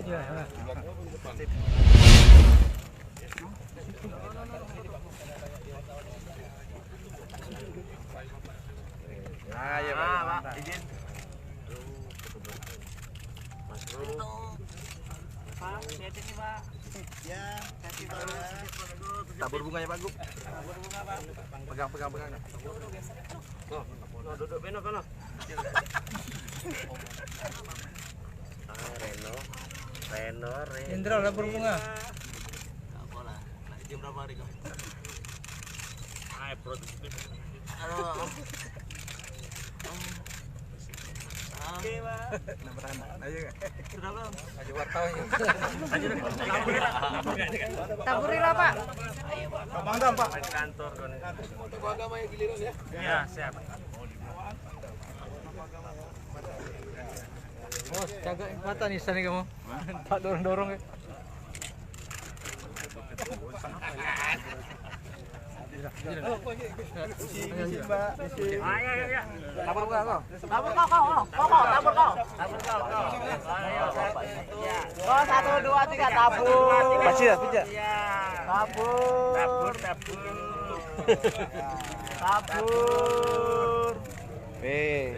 Iya. Nah, ya Pak. Izin. Pak, lihat ini Pak. Ya, Kasih Pak. tabur bunga ya Pak Gu. Tabur bunga Pak. Pegang. Oh, duduk beno. Reno. Indra tabur bunga. Enggak boleh. Nah, jam berapa hari kau? Produktif. Oke, Pak. Ayo. Sudah belum? Ayo wartawan. Taburilah, Pak. Bang Dam, Pak. Kantor kau nih. Tokoh agama yang giliran ya. Iya, siap. Bos, jaga mata nih sana kamu. Tak dorong-dorong ya. Mbak. Ayo. Tabur bunga kok. Tabur kau. Ayo. Iya. Oh, 1, 2, 3 tabur. Baca ya, baca. Iya. Tabur. Tabur. Tabur. Eh.